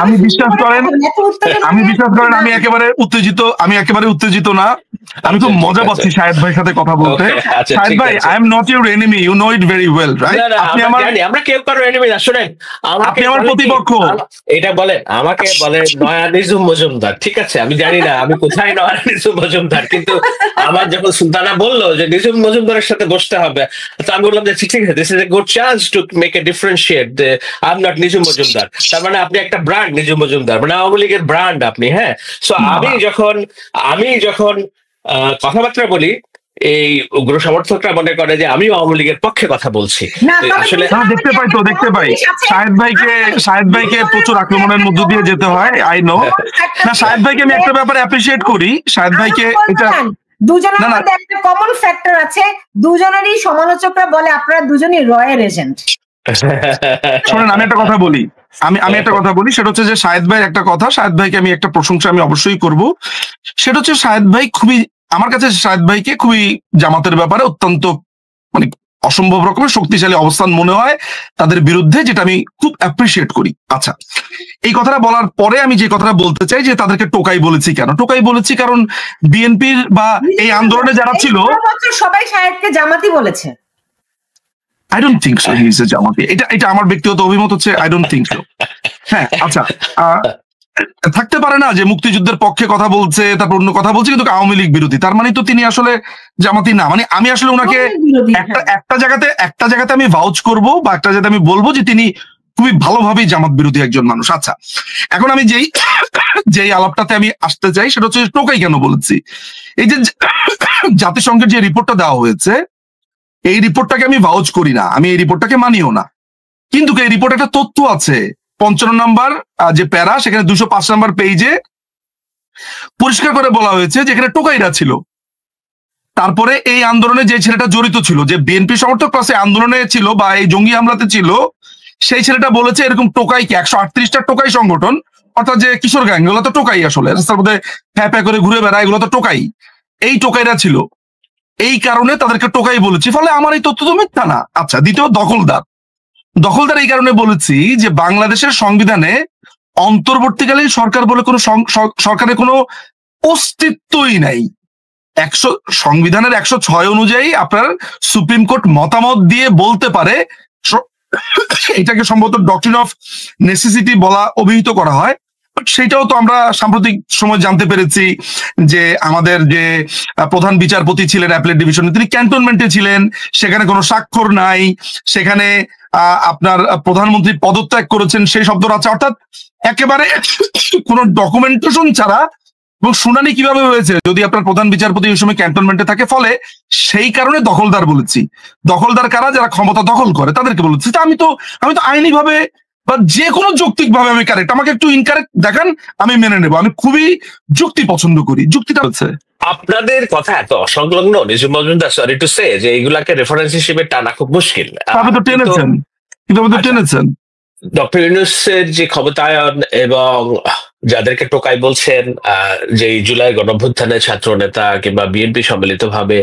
আমি বিশ্বাস করেন আমি একেবারে উত্তেজিত না। আমি খুব মজা পাচ্ছি শাহেদ ভাইয়ের সাথে কথা বলতে। শাহেদ ভাই, I am not your enemy, you know it very well, right? আমরা কেউ কারো এনিমি না। শুনেন, আপনি আমার প্রতিপক্ষ। এটা বলেন, আমাকে বলে নয়া নিঝুম মজুমদার, ঠিক আছে? আমি জানি না আমি কোথায় নয়া নিঝুম মজুমদার, কিন্তু আমার যখন সুলতানা বললো যে নিঝুম মজুমদারের সাথে বসতে হবে, তো আমি বললাম যে ঠিক আছে, this is a good chance to make a differentiate, I am not Nijhum Majumdar. তার মানে আপনি একটা ব্র্যান্ড নিঝুম মজুমদার, মানে আওয়ামী লীগের ব্র্যান্ড আপনি। হ্যাঁ, সো আমি যখন কথাবার্তা বলি, এই উগ্র সমর্থকরা মনে করে যে আমি আওয়ামী লীগের পক্ষে কথা বলছি। আসলে দেখতে পাই শাহেদ ভাইকে প্রচুর আক্রমণের মধ্য দিয়ে যেতে হয়, আই নো। না, শাহেদ ভাইকে আমি একটা ব্যাপারে অ্যাপ্রিসিয়েট করি, শাহেদ ভাইকে এটা দুজনের মধ্যে একটা কমন ফ্যাক্টর আছে, দুজনেরই সমালোচকরা বলে আপনারা দুজনই রয়ের এজেন্ট। শোনেন, আমি একটা কথা বলি, সেটা হচ্ছে যে শাহেদ ভাইকে আমি একটা প্রশংসা আমি অবশ্যই করব। সেটা হচ্ছে আমার কাছে শাহেদ ভাইকে খুবই জামাতের ব্যাপারে অত্যন্ত মানে অসম্ভব রকমের শক্তিশালী অবস্থান মনে হয় তাদের বিরুদ্ধে, যেটা আমি খুব অ্যাপ্রিসিয়েট করি। আচ্ছা, এই কথাটা বলার পরে আমি যে কথাটা বলতে চাই যে তাদেরকে টোকাই বলেছি কেন? টোকাই বলেছি কারণ বিএনপির বা এই আন্দোলনে যারা ছিল সবাই শাহেদকে জামাতি বলেছে। I don't think so, he is a জামাতি। এটা আমার ব্যক্তিগত অভিমত হচ্ছে, I don't think so। হ্যাঁ, আচ্ছা, থাকতে পারে না যে মুক্তিযুদ্ধের পক্ষে কথা বলছে, তারপর অন্য কথা বলছে, কিন্তু আওয়ামী লীগ বিরোধী, তার মানে তো তিনি আসলে জামাতি না। মানে আমি আসলে ওনাকে একটা জায়গাতে আমি ভাউচ করব বা একটা জায়গাতে আমি বলবো যে তিনি খুবই ভালোভাবেই জামাত বিরোধী একজন মানুষ। আচ্ছা, এখন আমি যেই আলাপটাতে আমি আসতে চাই সেটা হচ্ছে টোকাই কেন বলেছি। এই যে জাতিসংঘের যে রিপোর্টটা দেওয়া হয়েছে, এই রিপোর্টটাকে আমি ভাউচ করি না, আমি এই রিপোর্টটাকে মানিও না, কিন্তু এই রিপোর্টে একটা তথ্য আছে, 55 নম্বর যে প্যারা, সেখানে 205 নম্বর পেজে পরিষ্কার করে বলা হয়েছে যেখানে টোকাইরা ছিল। তারপরে এই আন্দোলনে যে ছেলেটা জড়িত ছিল, যে বিএনপি সমর্থক প্লাস আন্দোলনে ছিল বা এই জঙ্গি হামলাতে ছিল, সেই ছেলেটা বলেছে এরকম টোকাইকে 138টা টোকাই সংগঠন, অর্থাৎ যে কিশোর গ্যাং, এগুলো তো টোকাই, আসলে রাস্তার মধ্যে ফ্যা ফ্যা করে ঘুরে বেড়ায়, এগুলো তো টোকাই। এই টোকাইরা ছিল, এই কারণে তাদেরকে টোকাই বলেছি, ফলে আমার এই তথ্য তো মিথ্যা না। আচ্ছা, দ্বিতীয় দখলদার এই কারণে বলেছি যে বাংলাদেশের সংবিধানে অন্তর্বর্তীকালীন সরকার বলে কোনো সরকারের কোনো অস্তিত্বই নাই। সংবিধানের 106 অনুযায়ী আপনার সুপ্রিম কোর্ট মতামত দিয়ে বলতে পারে, এটাকে সম্ভবত ডক্ট্রিন অফ নেসেসিটি বলা অভিহিত করা হয়। সেটাও তো আমরা সাম্প্রতিক সময় জানতে পেরেছি যে আমাদের যে প্রধান বিচারপতি ছিলেন অ্যাপেলেট ডিভিশনে, তিনি ক্যান্টনমেন্টে ছিলেন, সেখানে কোনো স্বাক্ষর নাই, সেখানে আপনার প্রধানমন্ত্রী পদত্যাগ করেছেন সেই শব্দটা আছে, অর্থাৎ একেবারে কোনো ডকুমেন্টেশন ছাড়া। এবং শুনানি কিভাবে হয়েছে যদি আপনার প্রধান বিচারপতি ওই সময় ক্যান্টনমেন্টে থাকে, ফলে সেই কারণে দখলদার বলেছি। দখলদার কারা? যারা ক্ষমতা দখল করে তাদেরকে বলেছি। আমি তো আইনি ভাবে বা যে কোনো যৌক্তিক ভাবে আমি কারেক্ট, আমাকে একটু ইনকারেক্ট দেখান, আমি মেনে নেবো। আমি খুবই যুক্তি পছন্দ করি, যুক্তিটা হচ্ছে। আপনাদের কথা এত অসংলগ্ন নিঝুম মজুমদার, সরি টু সে, যে এইগুলাকে রেফারেন্স হিসেবে টানা খুব মুশকিল। আপনি তো টেনেছেন ডক্টর ইউনূসের যে ক্ষমতায়ন এবং যাদেরকে টোকাই বলছেন, যে জুলাই গণঅভ্যুত্থানের ছাত্র নেতা কিংবা বিএনপি সম্মিলিত ভাবে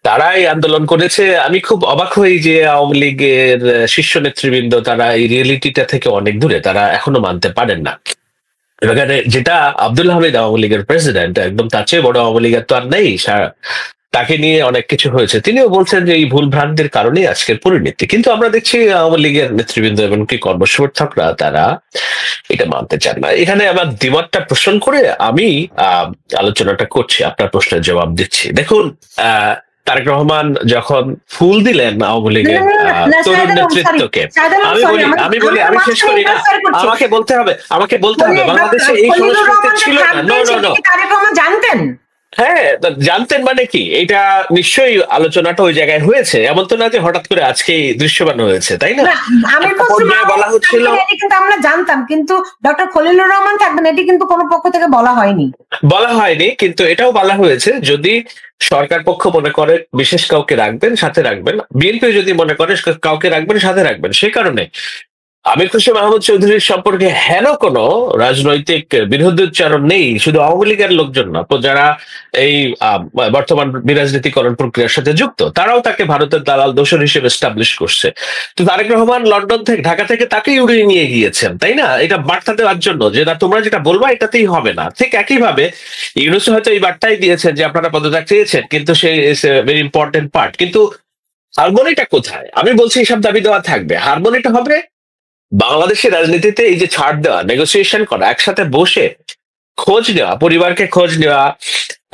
তারাই আন্দোলন করেছে। আমি খুব অবাক হই যে আওয়ামী লীগের শীর্ষ নেতৃবৃন্দ তারা এই রিয়েলিটিটা থেকে অনেক দূরে, তারা এখনো মানতে পারেন না। এখানে যেটা আব্দুল হামিদ আওয়ামী লীগের প্রেসিডেন্ট, একদম তার চেয়ে বড় আওয়ামী লীগের তো আর নেই, তাকে নিয়ে অনেক কিছু হয়েছে। তিনিও বলছেন যে এই ভুল ভ্রান্তির কারণেই আজকের পরিণতি। কিন্তু আমরা দেখছি আওয়ামী লীগের নেতৃবৃন্দ এমনকি কর্মসমর্থকরা তারা এটা মানতে চান না। এখানে আমার দ্বিমতটা পোষণ করে আমি আলোচনাটা করছি, আপনার প্রশ্নের জবাব দিচ্ছি। দেখুন, তারেক রহমান যখন ফুল দিলেন আওয়ামী লীগের তরুণ নেতৃত্বকে, আমি শেষ করি না, আমাকে বলতে হবে বাংলাদেশে এই সংস্কৃতি ছিল না। জানতেন? হ্যাঁ, জানতেন মানে কি, এটা নিশ্চয়ই আলোচনাটা ওই জায়গায় হয়েছে, এমন তো না যে হঠাৎ করে আজকেই দৃশ্যমান হয়েছে, তাই না? বলা হচ্ছিল কিন্তু আমরা জানতাম, কিন্তু ডক্টর খলিলুর রহমান থাকবেন এটি কিন্তু কোনো পক্ষ থেকে বলা হয়নি, কিন্তু এটাও বলা হয়েছে যদি সরকার পক্ষ মনে করে বিশেষ কাউকে রাখবেন সাথে রাখবেন, বিএনপি যদি মনে করে কাউকে রাখবেন সাথে রাখবেন। সেই কারণে আমির খসরু মাহমুদ চৌধুরীর সম্পর্কে হেন কোনো রাজনৈতিক বিরোধোচ্চারণ নেই, শুধু আওয়ামী লীগের লোকজন না, যারা এই বর্তমান বিরাজনীতিকরণ প্রক্রিয়ার সাথে যুক্ত তারাও তাকে ভারতের দালাল দোসর হিসেবে এস্টাবলিশ করছে। তো তারেক রহমান লন্ডন থেকে ঢাকা থেকে তাকেই উড়িয়ে নিয়ে গিয়েছেন, তাই না? এটা বার্তা দেওয়ার জন্য যে না তোমরা যেটা বলবা এটাতেই হবে না। ঠিক একইভাবে ইউনূস হয়তো এই বার্তাই দিয়েছেন যে আপনারা পদত্যাগ চেয়েছেন, কিন্তু সেই ভেরি ইম্পর্টেন্ট পার্ট। কিন্তু হারমোনিটা কোথায়? আমি বলছি এইসব দাবি দেওয়া থাকবে, হারমোনিটা হবে বাংলাদেশের রাজনীতিতে এই যে ছাড় দেওয়া, নেগোসিয়েশন করা, একসাথে বসে খোঁজ নেওয়া, পরিবারকে খোঁজ নেওয়া,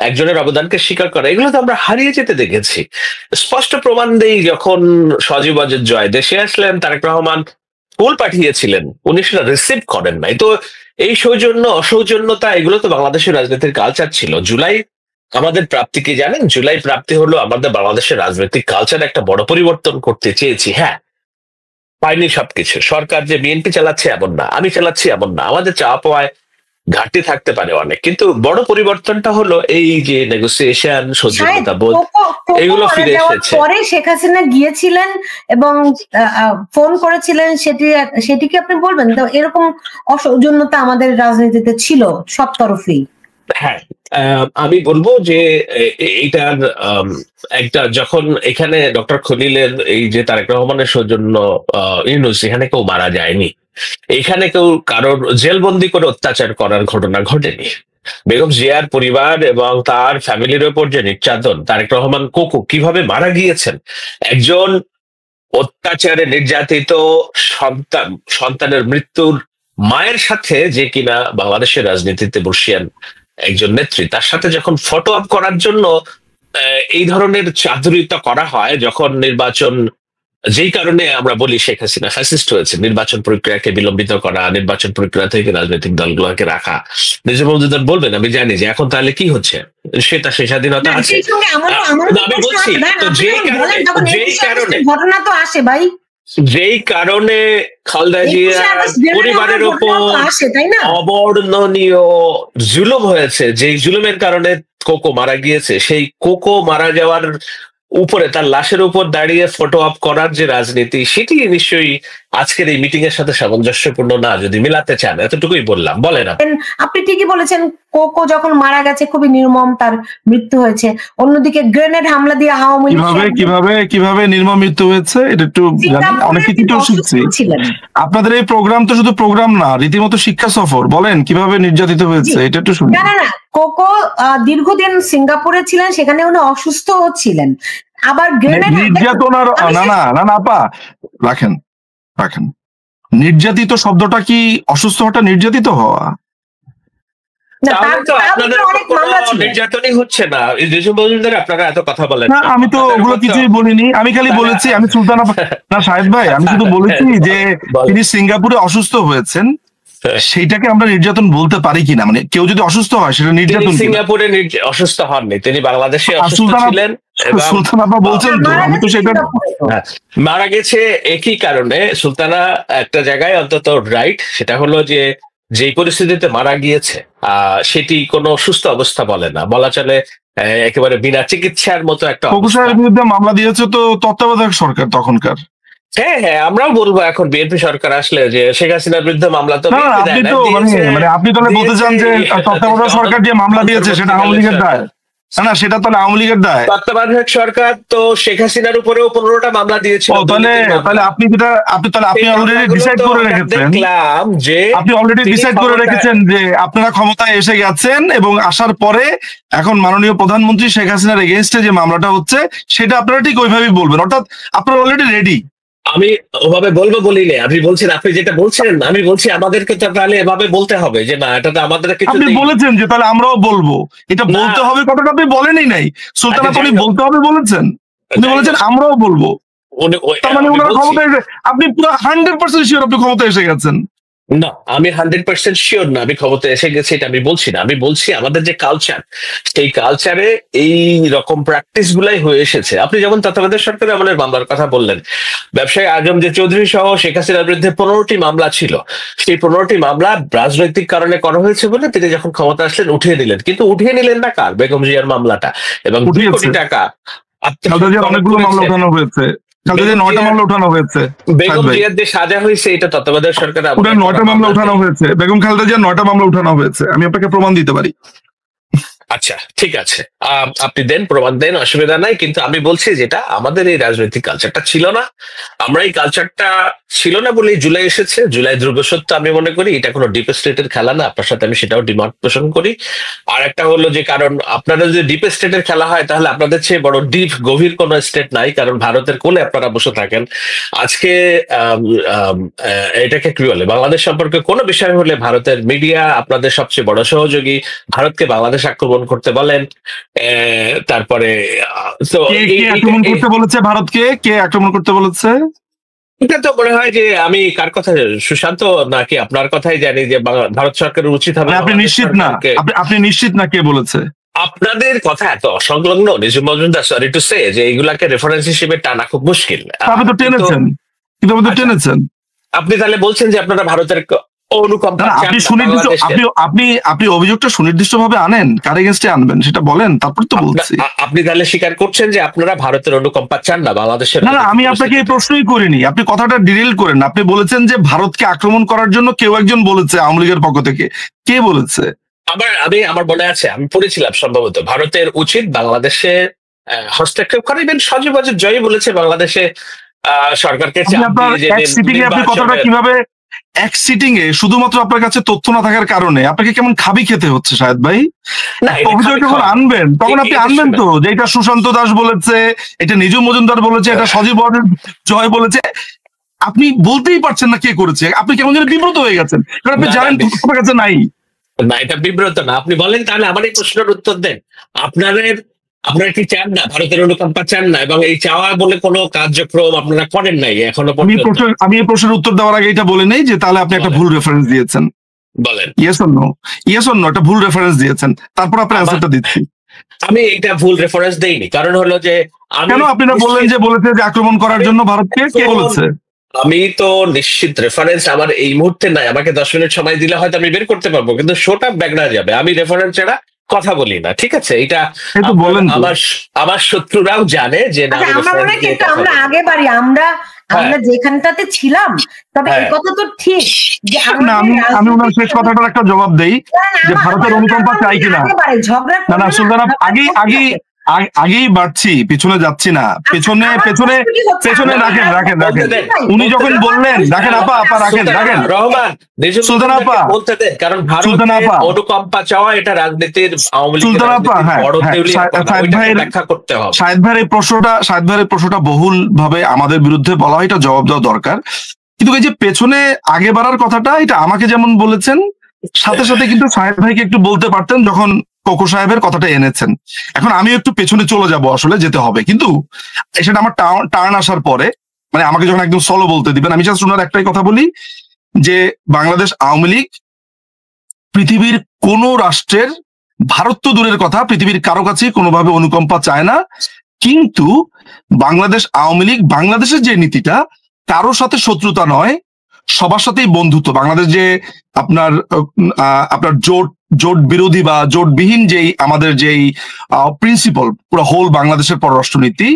একজনের অবদানকে স্বীকার করা, এগুলো তো আমরা হারিয়ে যেতে দেখেছি। স্পষ্ট প্রমাণ দেই, যখন সজীব অজিত জয় দেশে আসলেন তারেক রহমান ফুল পাঠিয়েছিলেন, উনি সেটা রিসিভ করেন নাই। তো এই সৌজন্য অসৌজন্যতা এগুলো তো বাংলাদেশের রাজনীতির কালচার ছিল। জুলাই আমাদের প্রাপ্তি কি জানেন? জুলাই প্রাপ্তি হলো আমাদের বাংলাদেশের রাজনৈতিক কালচার একটা বড় পরিবর্তন করতে চেয়েছি। হ্যাঁ, পাইনি সবকিছু। সরকার যে বিএনপি চালাচ্ছে এমন না, আমি চালাচ্ছি এমন না, আমাদের চাওয়া পাওয়ায় ঘাটতি থাকতে পারে অনেক, কিন্তু বড় পরিবর্তনটা হলো এই যে নেগোসিয়েশন, সহযোগিতা বোধ, এগুলো ফিরে এসেছে। পরে শেখ হাসিনা গিয়েছিলেন এবং ফোন করেছিলেন, সেটি কি আপনি বলবেন? তো এরকম অসৌজন্যতা আমাদের রাজনীতিতে ছিল সব তরফেই। হ্যাঁ, আমি বলবো যে এইটার একটা, যখন এখানে ডক্টর খলিলের এই যে তারেক রহমানের সৌজন্য ইউনূস, এখানে কেউ মারা যায়নি, এখানে কেউ কারোর জেলবন্দি করে অত্যাচার করার ঘটনা ঘটেনি। বেগম জিয়ার পরিবার এবং তার ফ্যামিলির ওপর যে নির্যাতন, তারেক রহমান কোকো কিভাবে মারা গিয়েছেন, একজন অত্যাচারে নির্যাতিত সন্তানের মৃত্যুর মায়ের সাথে যে কিনা বাংলাদেশের রাজনীতিতে বর্ষিয়ান একজন নেত্রী, তার সাথে যখন ফটো আপ করার জন্য এই ধরনের চাতুরিতা করা হয়, যখন নির্বাচন, যেই কারণে আমরা বলি শেখ হাসিনা ফ্যাসিস্ট হয়েছে, নির্বাচন প্রক্রিয়াকে বিলম্বিত করা, নির্বাচন প্রক্রিয়া থেকে রাজনৈতিক দলগুলোকে রাখা। নিজের মজুদার বলবেন, আমি জানি যে এখন তাহলে কি হচ্ছে, সেটা সে স্বাধীনতা আছে। আমি বলছি তো ঘটনা তো আসে ভাই, যেই কারণে খালেদা জিয়ার পরিবারের উপর অবর্ণনীয় জুলুম হয়েছে, যেই জুলুমের কারণে কোকো মারা গিয়েছে, সেই কোকো মারা যাওয়ার উপরে, তার লাশের উপর দাঁড়িয়ে ফটো আপ করার যে রাজনীতি, সেটি নিশ্চয়ই আজকের এই মিটিং এর সাথে সামঞ্জস্যপূর্ণ না, যদি মিলাতে চান। এতটুকুই বললাম। বলেন আপনি ঠিকই বলেছেন, কোকো যখন মারা গেছে খুবই নির্মম তার মৃত্যু হয়েছে। অন্যদিকে গ্রেনেড হামলা দিয়ে আওয়ামী লীগ কিভাবে নির্মম মৃত্যু হয়েছে এটা একটু অনেক কিছু শিখছি। আপনাদের এই প্রোগ্রাম তো শুধু প্রোগ্রাম না, রীতিমতো শিক্ষা সফর। বলেন কিভাবে নির্যাতিত হয়েছে এটা একটু শুনি। না, কোকো দীর্ঘদিন সিঙ্গাপুরে ছিলেন, সেখানে উনি অসুস্থ ছিলেন। আবার গ্রেনেড নির্যাতনার না আপা রাখেন, নির্যাতিত শব্দটা কি অসুস্থ হওয়াটা নির্যাতিত হওয়া? নির্যাতনই হচ্ছে না। আপনারা এত কথা বলেন। না, আমি তো ওগুলো কিছুই বলিনি। আমি খালি বলেছি, আমি সুলতান না শাহেদ ভাই, আমি শুধু বলেছি যে তিনি সিঙ্গাপুরে অসুস্থ হয়েছেন, সেইটাকে আমরা নির্যাতন বলতে পারি কিনা, মানে কেউ যদি অসুস্থ হয় সেটা নির্যাতন। সিঙ্গাপুরে অসুস্থ হননি, তিনি বাংলাদেশে অসুস্থ ছিলেন। সুলতান আপা বলছেন তো, আমি তো সেটা মারা গেছে একই কারণে। সুলতানা একটা জায়গায় অন্তত রাইট, সেটা হলো যে পরিস্থিতিতে মারা গিয়েছে সেটি কোনো সুস্থ অবস্থা বলে না, বলা চলে একেবারে বিনা চিকিৎসার মতো একটা। বিরুদ্ধে মামলা দিয়েছে তো তত্ত্বাবধায়ক সরকার তখনকার। হ্যাঁ, আমরাও বলবো এখন বিএনপি সরকার আসলে যে শেখ হাসিনার বিরুদ্ধে মামলা তো আপনি তাহলে বলতে চান যে তত্ত্বাবধায়ক সরকার যে মামলা দিয়েছে সেটা আওয়ামী লীগের দায়? না, সেটা তাহলে আওয়ামী লীগের দায়। তত্ত্বাবধায়ক সরকার তো শেখ হাসিনার উপরেও 15টা মামলা দিয়েছিল। তাহলে আপনি অলরেডি ডিসাইড করে রেখেছেন, আপনি অলরেডি ডিসাইড করে রেখেছেন যে আপনারা ক্ষমতায় এসে গেছেন এবং আসার পরে এখন মাননীয় প্রধানমন্ত্রী শেখ হাসিনার এগেইনস্টে যে মামলাটা হচ্ছে সেটা আপনারা ঠিক ওইভাবেই বলবেন, অর্থাৎ আপনারা অলরেডি রেডি। আমি ওভাবে বলবো বলিনি, আপনি বলছেন, আপনি যেটা বলছেন আমি বলছি আমাদেরকে তো তাহলে এভাবে বলতে হবে যে না, এটা তো আমাদের কিছু। আপনি বলেছেন যে তাহলে আমরাও বলবো, এটা বলতে হবে কথাটা আপনি বলেনই নাই। সুলতান আপনি বলতে হবে বলেছেন, উনি বলেছেন আমরাও বলবো। তার মানে ওনার ক্ষমতা এসে, আপনি পুরো 100% শিওর আপনি ক্ষমতা এসে গেছেন? না, আমি 100% শিওর না আমি ক্ষমতা এসে গেছি, এটা আমি বলছি না। আমি বলছি আমাদের যে কালচার, সেই কালচারে এই রকম প্র্যাকটিস গুলাই হয়ে এসেছে। আপনি যেমন তত্ত্বাবধায়ক সরকারের আমলের মামলার কথা বললেন, ব্যবসায়ী আজম যে চৌধুরী সহ শেখ হাসিনার বিরুদ্ধে 15টি মামলা ছিল, সেই 15টি মামলা রাজনৈতিক কারণে করা হয়েছে বলে তিনি যখন ক্ষমতা আসলেন উঠিয়ে নিলেন। কিন্তু উঠিয়ে নিলেন না কার? বেগম জিয়ার মামলাটা, এবং 2 কোটি টাকা অনেকগুলো মামলা উঠানো হয়েছে। খালেদা জিয়া 9টা মামলা উঠানো হয়েছে। বেগম জিয়ার যে সাজা হয়েছে এটা তত্ত্বাবধায়ক সরকার 9টা মামলা উঠানো হয়েছে, বেগম খালেদা জিয়ার 9টা মামলা উঠানো হয়েছে, আমি আপনাকে প্রমাণ দিতে পারি। আচ্ছা ঠিক আছে, আপনি দেন, প্রমাণ দেন, অসুবিধা নাই। কিন্তু আমি বলছি যেটা আমাদের এই রাজনৈতিক কালচারটা ছিল না, আমরা এই কালচারটা ছিল না বলেই জুলাই এসেছে। জুলাই ধ্রুবসত্য আমি মনে করি এটা কোনো ডিপ স্টেটের খেলা না, আপনার সাথে আমি সেটাও ডিমান্ড পোষণ করি। আর একটা হলো যে কারণ আপনারা যদি ডিপ স্টেটের খেলা হয় তাহলে আপনাদের চেয়ে বড় ডিপ গভীর কোনো স্টেট নাই, কারণ ভারতের কোলে আপনারা বসে থাকেন। আজকে এটাকে কি বলে, বাংলাদেশ সম্পর্কে কোনো বিষয় হলে ভারতের মিডিয়া আপনাদের সবচেয়ে বড় সহযোগী, ভারতকে বাংলাদেশ আক্রমণ করতে বলেন। তারপরে আক্রমণ করতে বলেছে ভারতকে, কে আক্রমণ করতে বলেছে? এটা তো মনে হয় যে আমি কার কথা, সুশান্ত নাকি আপনার কথাই জানি যে ভারত সরকারের উচিত হবে। আপনি নিশ্চিত না? আপনি নিশ্চিত না কে বলেছে? আপনাদের কথা এত অসংলগ্ন Nijum Majumdar, sorry to say, যে এইগুলাকে রেফারেন্স হিসেবে টানা খুব মুশকিল। আপনি তো টেনেছেন, কিন্তু আপনি তো টেনেছেন। আপনি তাহলে বলছেন যে আপনারা ভারতের আপনি অভিযোগটা সুনির্দিষ্ট ভাবে আনেন, কার এগেইনস্টে আনবেন সেটা বলেন, তারপর তো বলছি। আপনি তাহলে স্বীকার করছেন যে আপনারা ভারতের অনুকম্পা চান না বাংলাদেশের? না, আমি আপনাকে এই প্রশ্নই করিনি, আপনি কথাটা ডিরেল করেন। আপনি বলেছেন যে ভারতকে আক্রমণ করার জন্য কেউ একজন বলেছে আওয়ামী লীগের পক্ষ থেকে, কে বলেছে? আমার মনে আছে, আমি পড়েছিলাম সম্ভবত, ভারতের উচিত বাংলাদেশে হস্তক্ষেপ করা। ইভেন সজীব ওয়াজেদ জয় বলেছে বাংলাদেশে সরকারকে আপনি কথাটা কিভাবে এক সিটিং এ শুধুমাত্র আপনার কাছে তথ্য না থাকার কারণে আপনাকে কেমন খাবি খেতে হচ্ছে শাহেদ ভাই? অভিযোগ যখন আনবেন তখন আপনি আনবেন তো যে এটা সুশান্ত দাস বলেছে, এটা নিজুম মজুমদার বলেছে, এটা সজীব ওয়াজেদ জয় বলেছে। আপনি বলতেই পারছেন না কে করেছে, আপনি কেমন যেন বিব্রত হয়ে গেছেন, কারণ আপনি জানেন আপনার কাছে নাই। না, এটা বিব্রত না। আপনি বলেন তাহলে আমার এই প্রশ্নের উত্তর দেন। আপনারা কি চান না, ভারতের অনুকম্পা চান না, এবং এই চাওয়া বলে কোনো কার্যক্রম আপনারা করেন নাই এখনো পর্যন্ত? আমি এই প্রশ্নের উত্তর দেওয়ার আগে এটা বলে নেই যে তাহলে আপনি একটা ভুল রেফারেন্স দিয়েছেন। বলেন yes or no, yes or no, একটা ভুল রেফারেন্স দিয়েছেন, তারপর আপনার অ্যান্সারটা দিচ্ছি। আমি এটা ভুল রেফারেন্স দেইনি, কারণ হলো যে কেন আপনি না বললেন যে বলেছে যে আক্রমণ করার জন্য ভারতকে, কে বলেছে? আমি তো নিশ্চিত রেফারেন্স আমার এই মুহূর্তে নাই, আমাকে 10 মিনিট সময় দিলে হয়তো আমি বের করতে পারবো, কিন্তু শোটা ব্যাগড়া যাবে। আমি রেফারেন্স ছাড়া কথা বলি না, ঠিক আছে? এটা আমার শত্রুরাও জানে যে আমরা আগে বাড়ি আমরা যেখানটাতে ছিলাম, তবে এই কথা তো ঠিক যে আমি ওনার শেষ কথাটার একটা জবাব দেই যে ভারতের অনুকম্পা চাই কিনা। না সুলতানা, আগেই বাড়ছি, পিছনে যাচ্ছি না। পেছনে রাখেন উনি যখন বললেন, রাখেন আপা রাখেন রহমান সুলতানা আপা বলতে দেন, কারণ ভারতের অনুকম্পা চাওয়া এটা রাজনীতির সুলতানা আপা, ব্যাখ্যা করতে হবে। শাহেদ ভাইয়ের প্রশ্নটা বহুল ভাবে আমাদের বিরুদ্ধে বলা হয়, এটা জবাব দেওয়া দরকার। কিন্তু এই যে পেছনে আগে বাড়ার কথাটা, এটা আমাকে যেমন বলেছেন, সাথে সাথে কিন্তু শাহেদ ভাইকে একটু বলতে পারতেন যখন কোকো সাহেবের কথাটা এনেছেন। এখন আমি একটু পেছনে চলে যাব, আসলে যেতে হবে, কিন্তু সেটা আমার টার্ন আসার পরে, মানে আমাকে যখন একদম সলো বলতে দিবেন, আমি জাস্ট ওনার একটাই কথা বলি যে বাংলাদেশ আওয়ামী লীগ পৃথিবীর কোন রাষ্ট্রের, ভারত তো দূরের কথা, পৃথিবীর কারো কাছেই কোনোভাবে অনুকম্পা চায় না। কিন্তু বাংলাদেশ আওয়ামী লীগ, বাংলাদেশের যে নীতিটা, কারোর সাথে শত্রুতা নয়, সবার সাথেই বন্ধুত্ব। বাংলাদেশ যে আপনার জোট বিরোধী বা জোটবিহীন যেই আমাদের যেই প্রিন্সিপাল পুরো হোল বাংলাদেশের পররাষ্ট্রনীতি,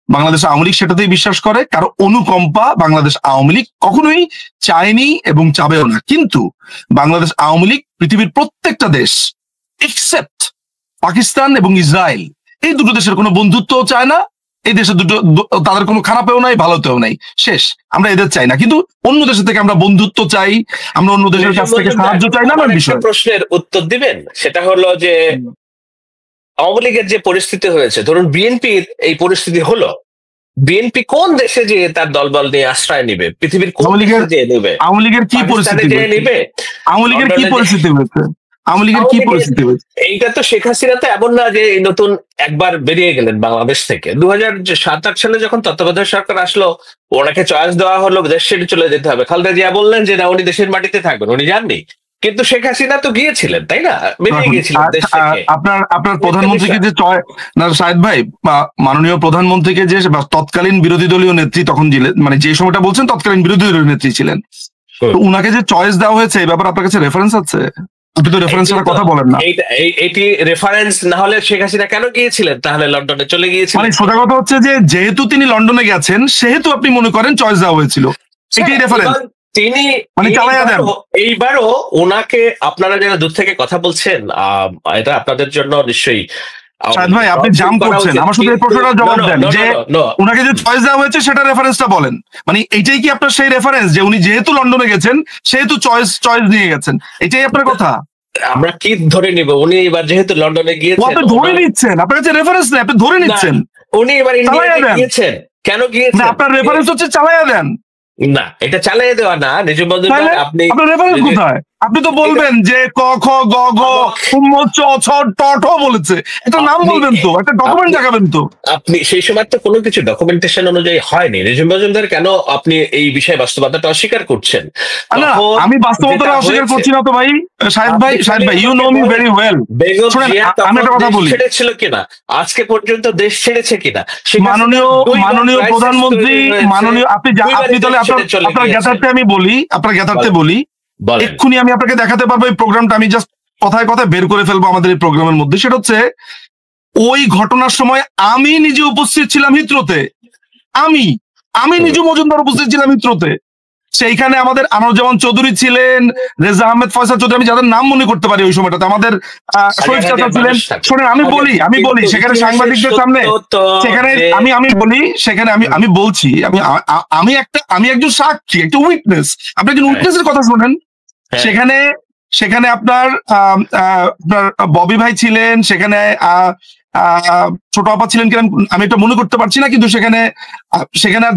বাংলাদেশ আওয়ামী লীগ সেটাতেই বিশ্বাস করে। কারো অনুকম্পা বাংলাদেশ আওয়ামী লীগ কখনোই চায়নি এবং চাবেও না। কিন্তু বাংলাদেশ আওয়ামী লীগ পৃথিবীর প্রত্যেকটা দেশ এক্সেপ্ট পাকিস্তান এবং ইসরায়েল, এই দুটো দেশের কোনো বন্ধুত্বও চায় না। এই দেশের দুটো, তাদের কোনো খারাপেও নাই, ভালোতেও নাই, শেষ। আমরা এদের চাই না, কিন্তু অন্য দেশের থেকে আমরা বন্ধুত্ব চাই, আমরা অন্য দেশের কাছ থেকে সাহায্য চাই না। আমার বিষয় প্রশ্নের উত্তর দিবেন, সেটা হলো যে আওয়ামী লীগের যে পরিস্থিতি হয়েছে, ধরুন বিএনপির এই পরিস্থিতি হলো, বিএনপি কোন দেশে যে তার দলবল নিয়ে আশ্রয় নিবে? পৃথিবীর কোন দেশে যে নেবে? আওয়ামী লীগের কি পরিস্থিতি নেবে? আওয়ামী লীগের কি পরিস্থিতি হয়েছে? আওয়ামী লীগের কি পরিস্থিতি হয়েছে? এইটা তো শেখ হাসিনা তো এমন না যে নতুন একবার বেরিয়ে গেলেন বাংলাদেশ থেকে। 2007-8 সালে যখন তত্ত্বাবধায়ক সরকার আসলো, ওনাকে চয়েস দেওয়া হলো দেশ ছেড়ে চলে যেতে হবে। খালেদা জিয়া বললেন যে না, উনি দেশের মাটিতে থাকবেন, উনি যাননি। কিন্তু শেখ হাসিনা তো গিয়েছিলেন, তাই না? বেরিয়ে গিয়েছিলেন দেশ থেকে। আপনার প্রধানমন্ত্রীকে যে না শাহেদ ভাই, মাননীয় প্রধানমন্ত্রীকে যে তৎকালীন বিরোধী দলীয় নেত্রী তখন ছিলেন, মানে যে সময়টা বলছেন তৎকালীন বিরোধী দলীয় নেত্রী ছিলেন, তো উনাকে যে চয়েস দেওয়া হয়েছে, এই ব্যাপারে আপনার কাছে রেফারেন্স আছে? আপনি তো রেফারেন্স ছাড়া কথা বলেন না। এটি রেফারেন্স না হলে শেখ হাসিনা কেন গিয়েছিলেন তাহলে? লন্ডনে চলে গিয়েছিলেন। মানে সোজা কথা হচ্ছে যে যেহেতু তিনি লন্ডনে গেছেন সেহেতু আপনি মনে করেন চয়েস দেওয়া হয়েছিল, এটাই রেফারেন্স। তিনি মানে চালাইয়া দেন। এইবারও ওনাকে আপনারা যারা দূর থেকে কথা বলছেন, এটা আপনাদের জন্য নিশ্চয়ই শাহেদ ভাই আপনি জাম করছেন, আমার শুধু এই প্রশ্নটা জবাব দেন যে ওনাকে যে চয়েস দেওয়া হয়েছে সেটা রেফারেন্সটা বলেন। মানে এইটাই কি আপনার সেই রেফারেন্স যে উনি যেহেতু লন্ডনে গেছেন সেহেতু চয়েস নিয়ে গেছেন, এটাই আপনার কথা? আমরা কি ধরে নিব উনি এবার যেহেতু লন্ডনে গিয়েছেন? আপনি ধরে নিচ্ছেন, আপনার কাছে রেফারেন্স নেই, আপনি ধরে নিচ্ছেন। উনি এবার ইন্ডিয়াতে গিয়েছেন, কেন গিয়েছেন? আপনার রেফারেন্স হচ্ছে চালাইয়া দেন। না, এটা চালিয়ে দেওয়া না নিজুম মজুমদার। আপনি আপনার রেফারেন্স কোথায়? আপনি তো বলবেন যে ক খ গ ঘ ম চ ছ ট ঠ বলেছে, একটা নাম বলবেন তো, একটা ডকুমেন্ট দেখাবেন তো। আপনি সেই সময় তো কোনো কিছু ডকুমেন্টেশন অনুযায়ী হয়নি। নিজুম মজুমদার কেন আপনি এই বিষয়ে বাস্তবতাটা অস্বীকার করছেন? আমি বাস্তবতা অস্বীকার করছি না তো ভাই। শাহেদ ভাই you know me very well. আমি একটা কথা বলি, ছেড়েছিল কিনা আজকে পর্যন্ত দেশ ছেড়েছে কিনা? মাননীয় প্রধানমন্ত্রী, আপনি তাহলে আপনার জ্ঞাতার্থে আমি বলি, আপনার জ্ঞাতার্থে বলি, এক্ষুনি আমি আপনাকে দেখাতে পারবো এই প্রোগ্রামটা, আমি জাস্ট কথায় কথায় বের করে ফেলবো আমাদের এই প্রোগ্রামের মধ্যে। সেটা হচ্ছে ওই ঘটনার সময় আমি নিজে উপস্থিত ছিলাম হিথ্রোতে, আমি নিজে মজুমদার উপস্থিত ছিলাম হিথ্রোতে। সেইখানে আমাদের আনোয়ারুজ্জামান চৌধুরী ছিলেন, রেজা আহমেদ ফয়সাল চৌধুরী, আমি যাদের নাম মনে করতে পারি ওই সময়টাতে, আমাদের শরীফ চাচা ছিলেন। শোনেন আমি বলি সেখানে সাংবাদিকদের সামনে, সেখানে সেখানে আমি বলছি, আমি একজন সাক্ষী, একটা উইটনেস। আপনি একজন উইটনেসের কথা শোনেন। সেখানে আপনার ববি ভাই ছিলেন, সেখানে ছোট আপা ছিলেন কিনা আমি এটা মনে করতে পারছি না, কিন্তু সেখানে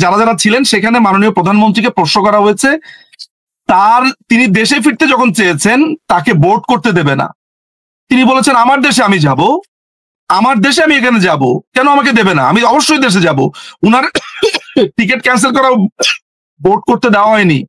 যারা ছিলেন সেখানে মাননীয় প্রধানমন্ত্রীকে প্রশ্ন করা হয়েছে, তিনি দেশে ফিরতে যখন চেয়েছেন তাকে বোর্ড করতে দেবে না। তিনি বলেছেন আমার দেশে আমি যাব, আমার দেশে আমি এখানে যাব, কেন আমাকে দেবে না? আমি অবশ্যই দেশে যাব। উনার টিকিট ক্যান্সেল করা, বোর্ড করতে দেওয়া হয়নি।